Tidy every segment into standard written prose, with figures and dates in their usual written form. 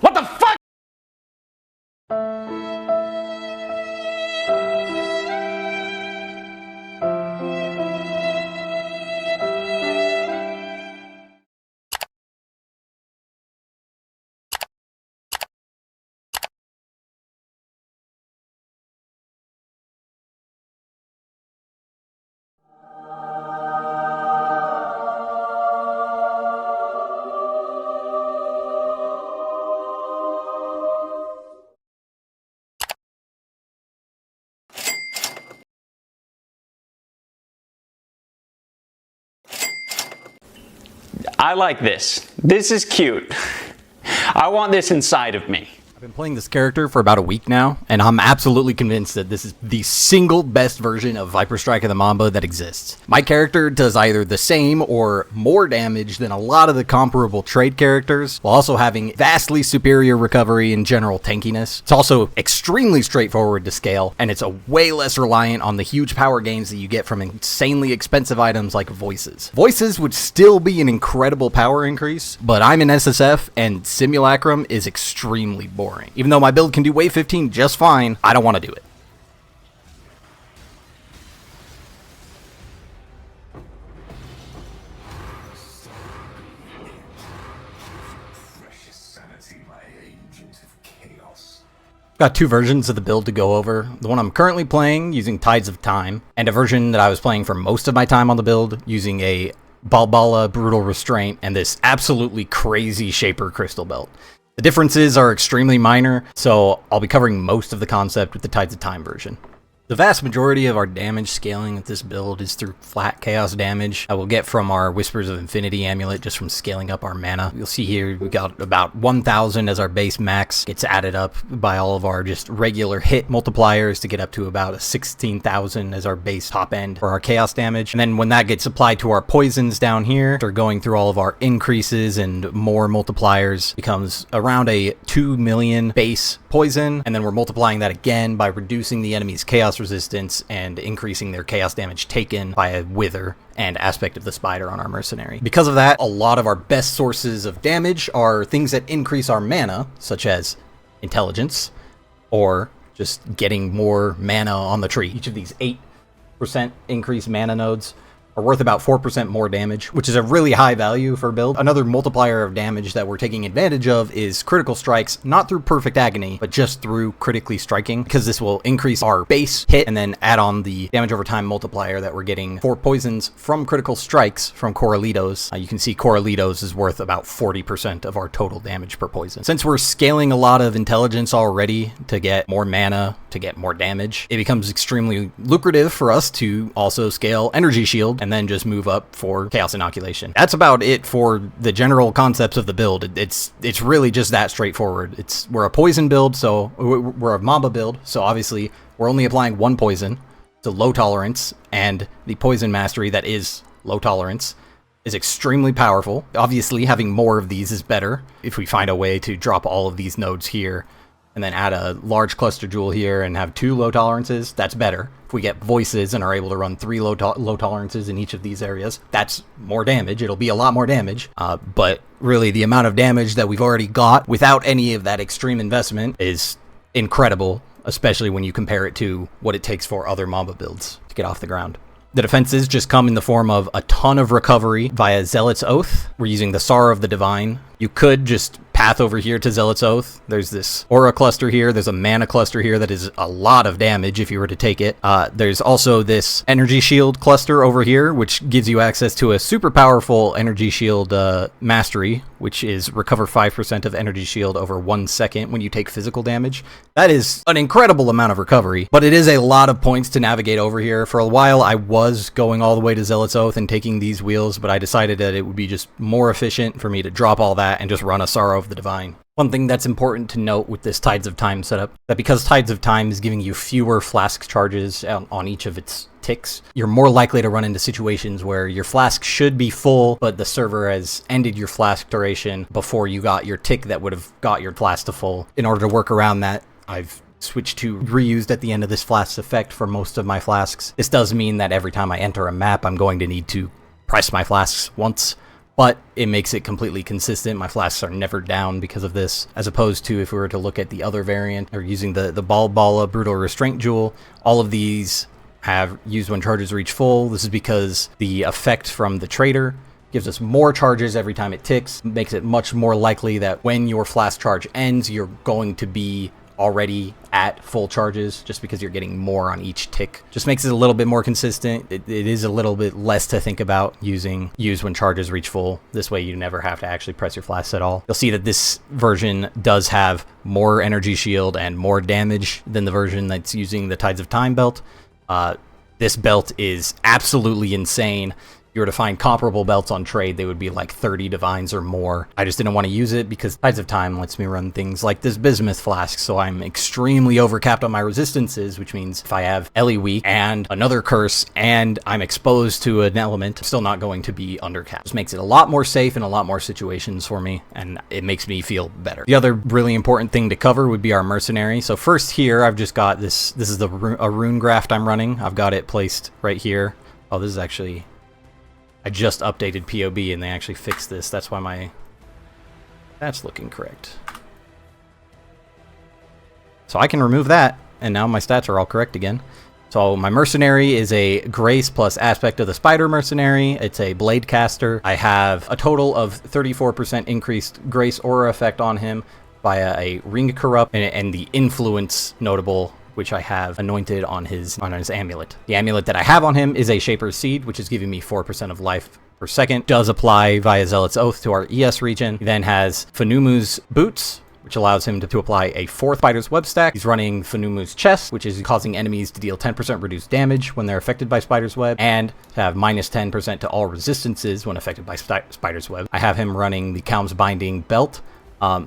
What the fuck? I like this. This is cute. I want this inside of me. I've been playing this character for about a week now, and I'm absolutely convinced that this is the single best version of Viper Strike of the Mamba that exists. My character does either the same or more damage than a lot of the comparable trade characters, while also having vastly superior recovery and general tankiness. It's also extremely straightforward to scale, and it's a way less reliant on the huge power gains that you get from insanely expensive items like voices. Voices would still be an incredible power increase, but I'm an SSF, and Simulacrum is extremely boring. Even though my build can do wave 15 just fine, I don't want to do it. Got two versions of the build to go over. The one I'm currently playing using Tides of Time, and a version that I was playing for most of my time on the build using a Balbala Brutal Restraint and this absolutely crazy Shaper Crystal Belt. The differences are extremely minor, so I'll be covering most of the concept with the Tides of Time version. The vast majority of our damage scaling with this build is through flat chaos damage that we'll get from our Whispers of Infinity amulet just from scaling up our mana. You'll see here we got about 1,000 as our base max. Gets added up by all of our just regular hit multipliers to get up to about a 16,000 as our base top end for our chaos damage. And then when that gets applied to our poisons down here, after going through all of our increases and more multipliers, becomes around a 2 million base poison, and then we're multiplying that again by reducing the enemy's chaos resistance and increasing their chaos damage taken by a wither and aspect of the spider on our mercenary. Because of that, a lot of our best sources of damage are things that increase our mana, such as intelligence, or just getting more mana on the tree. Each of these 8% increased mana nodes are worth about 4% more damage, which is a really high value for a build. Another multiplier of damage that we're taking advantage of is critical strikes, not through perfect agony, but just through critically striking, because this will increase our base hit and then add on the damage over time multiplier that we're getting for poisons from critical strikes from Coralitos. You can see Coralitos is worth about 40% of our total damage per poison. Since we're scaling a lot of intelligence already to get more mana, to get more damage, it becomes extremely lucrative for us to also scale Energy Shield and then just move up for Chaos Inoculation. That's about it for the general concepts of the build. It's really just that straightforward. We're a poison build, so we're a Mamba build, so obviously we're only applying one poison. It's a low tolerance, and the poison mastery that is low tolerance is extremely powerful. Obviously, having more of these is better. If we find a way to drop all of these nodes here, and then add a large cluster jewel here and have 2 low tolerances, that's better. If we get voices and are able to run 3 low tolerances in each of these areas, that's more damage. It'll be a lot more damage, but really the amount of damage that we've already got without any of that extreme investment is incredible, especially when you compare it to what it takes for other Mamba builds to get off the ground. The defenses just come in the form of a ton of recovery via Zealot's Oath. We're using the Sorrow of the Divine. You could just path over here to Zealot's Oath. There's this aura cluster here. There's a mana cluster here that is a lot of damage if you were to take it. There's also this energy shield cluster over here, which gives you access to a super powerful energy shield mastery, which is recover 5% of energy shield over 1 second when you take physical damage. That is an incredible amount of recovery, but it is a lot of points to navigate over here. For a while, I was going all the way to Zealot's Oath and taking these wheels, but I decided that it would be just more efficient for me to drop all that and just run a Sorrow of the Divine. One thing that's important to note with this Tides of Time setup, that because Tides of Time is giving you fewer flask charges on each of its ticks, you're more likely to run into situations where your flask should be full, but the server has ended your flask duration before you got your tick that would have got your flask to full. In order to work around that, I've switched to reused at the end of this flask effect for most of my flasks. This does mean that every time I enter a map, I'm going to need to press my flasks once, but it makes it completely consistent. My flasks are never down because of this, as opposed to if we were to look at the other variant, or using the Balbala Brutal Restraint Jewel. All of these have used when charges reach full. This is because the effect from the Trader gives us more charges every time it ticks, makes it much more likely that when your flask charge ends, you're going to be already at full charges, just because you're getting more on each tick. Just makes it a little bit more consistent. It is a little bit less to think about using use when charges reach full. This way you never have to actually press your flasks at all. You'll see that this version does have more energy shield and more damage than the version that's using the Tides of Time belt. This belt is absolutely insane. If you were to find comparable belts on trade, they would be like 30 divines or more. I just didn't want to use it because Tides of Time lets me run things like this bismuth flask, so I'm extremely overcapped on my resistances, which means if I have Ellie weak and another curse and I'm exposed to an element, I'm still not going to be undercapped. This makes it a lot more safe in a lot more situations for me, and it makes me feel better. The other really important thing to cover would be our Mercenary. So first here, I've just got this. This is a rune graft I'm running. I've got it placed right here. Oh, this is actually... I just updated POB and they actually fixed this. That's why that's looking correct. So I can remove that, and now my stats are all correct again. So my Mercenary is a Grace plus Aspect of the Spider Mercenary. It's a Blade Caster. I have a total of 34% increased Grace Aura effect on him via a Ring Corrupt and the Influence notable, which I have anointed on his amulet. The amulet that I have on him is a Shaper's Seed, which is giving me 4% of life per second. Does apply via Zealot's Oath to our ES regen. He then has Fenumu's Boots, which allows him to apply a 4th Spider's Web stack. He's running Fenumu's Chest, which is causing enemies to deal 10% reduced damage when they're affected by Spider's Web, and to have minus 10% to all resistances when affected by Spider's Web. I have him running the Calm's Binding Belt.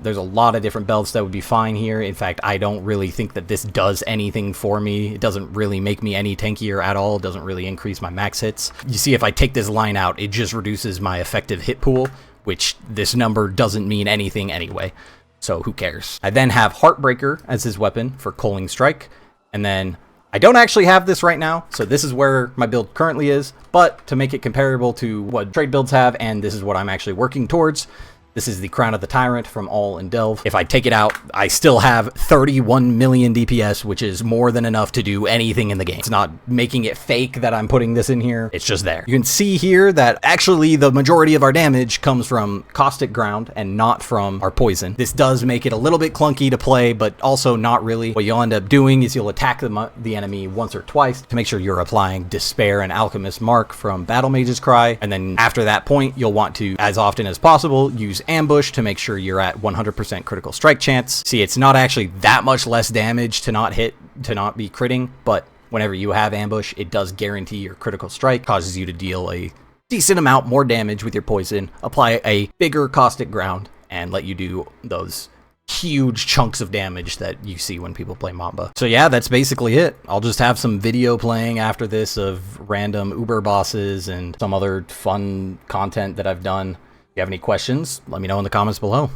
There's a lot of different belts that would be fine here. In fact, I don't really think that this does anything for me. It doesn't really make me any tankier at all. It doesn't really increase my max hits. You see, if I take this line out, it just reduces my effective hit pool, which this number doesn't mean anything anyway. So who cares? I then have Heartbreaker as his weapon for Culling Strike. And then I don't actually have this right now, so this is where my build currently is. But to make it comparable to what trade builds have, and this is what I'm actually working towards, this is the Crown of the Tyrant from All and Delve. If I take it out, I still have 31 million DPS, which is more than enough to do anything in the game. It's not making it fake that I'm putting this in here. It's just there. You can see here that actually the majority of our damage comes from Caustic Ground and not from our poison. This does make it a little bit clunky to play, but also not really. What you'll end up doing is you'll attack the enemy once or twice to make sure you're applying Despair and Alchemist Mark from Battle Mage's Cry. And then after that point, you'll want to, as often as possible, use Ambush to make sure you're at 100% critical strike chance. See, it's not actually that much less damage to not hit, to not be critting, but whenever you have Ambush, it does guarantee your critical strike, causes you to deal a decent amount more damage with your poison, apply a bigger Caustic Ground, and let you do those huge chunks of damage that you see when people play Mamba. So yeah, that's basically it. I'll just have some video playing after this of random Uber bosses and some other fun content that I've done. If you have any questions, let me know in the comments below.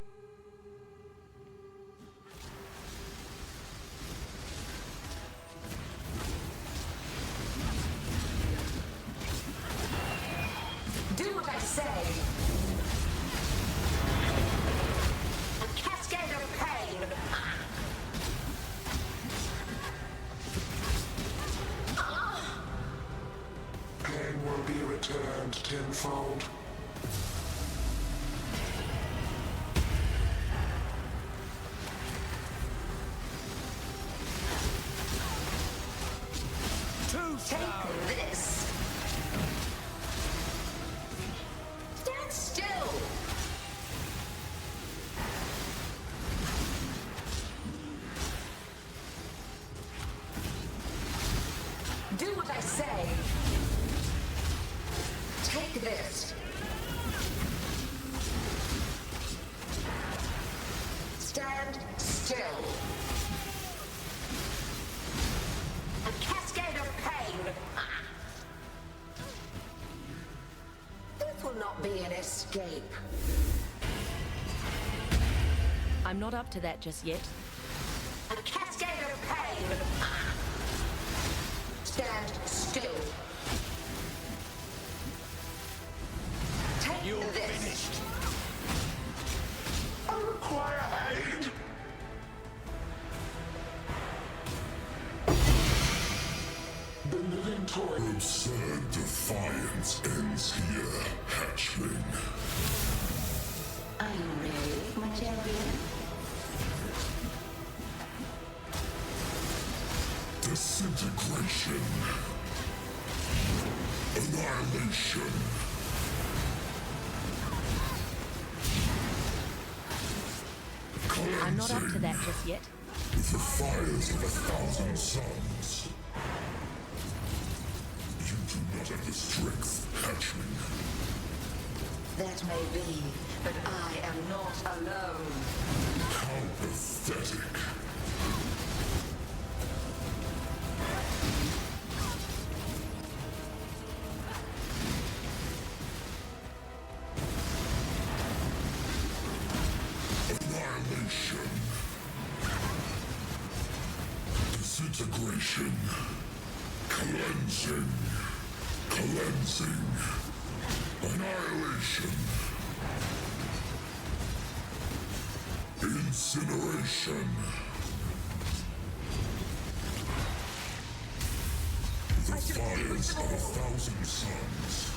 Do what I say. A cascade of pain. Pain will be returned tenfold. Take this. Stand still. Do what I say. Take this. Stand still. A cascade of pain. This will not be an escape. I'm not up to that just yet. A cascade of pain. Stand still. Take this. Disintegration. Annihilation. I'm not up to that just yet. With the fires of 1,000 suns. You do not have the strength, hatchling. That may be, but I am not alone. How pathetic. Annihilation. Disintegration. Cleansing. Cleansing. Annihilation. Incineration. The fires of 1,000 suns.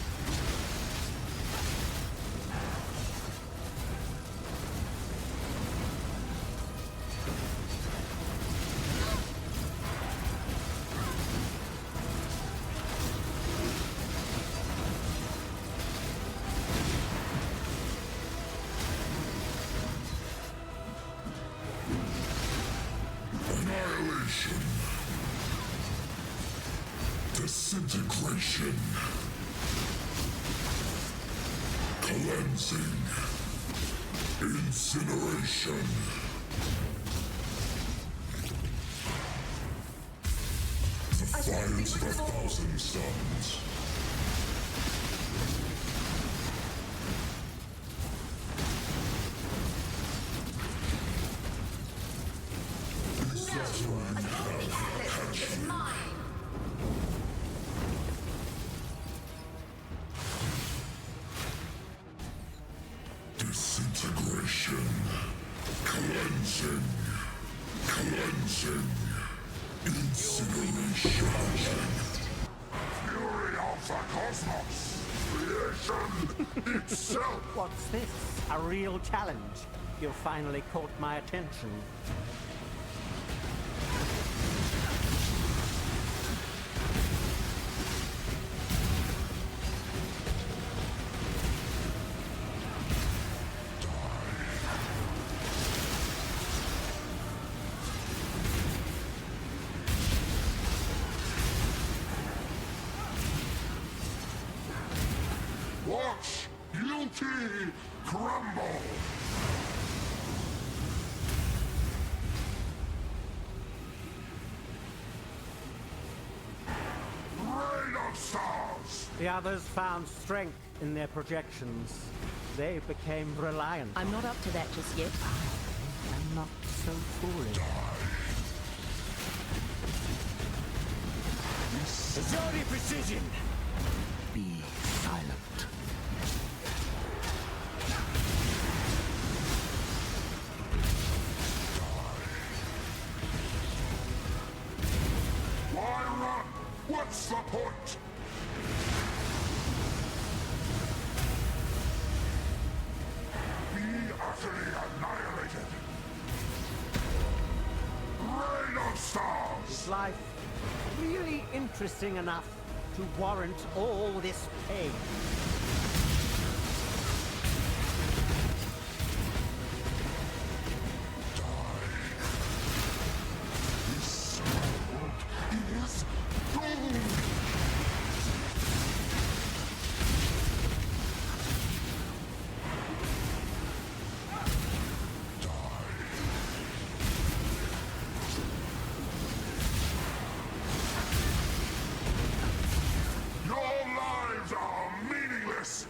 Annihilation. Disintegration. Cleansing. Incineration. The fires of 1,000 suns. It's mine. Disintegration. Cleansing. Cleansing. Incineration. Fury of the cosmos. Creation itself. What's this? A real challenge? You finally caught my attention. Watch guilty crumble. Rain of stars. The others found strength in their projections. They became reliant. I'm not up to that just yet. I'm not so foolish. Majority precision! Be silent. Why run? What's the point? Be utterly annihilated. Rain of stars. Is life really interesting enough to warrant all this pain? This world is doomed. Your lives are meaningless.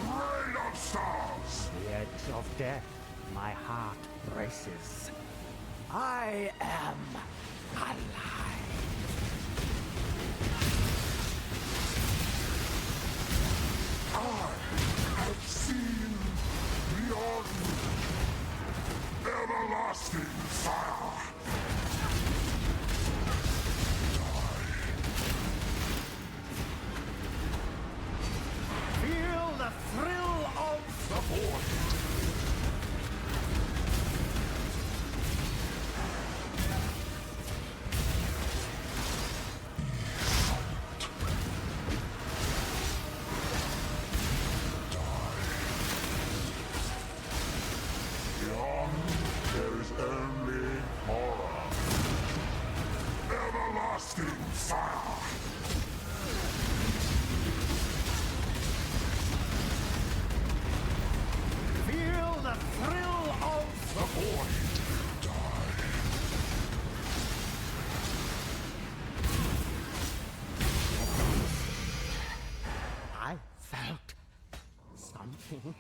Rain of stars. The edge of death, my heart races. I am alive. I have seen beyond everlasting fire. Feel the thrill of Feel the thrill of The void die. I felt something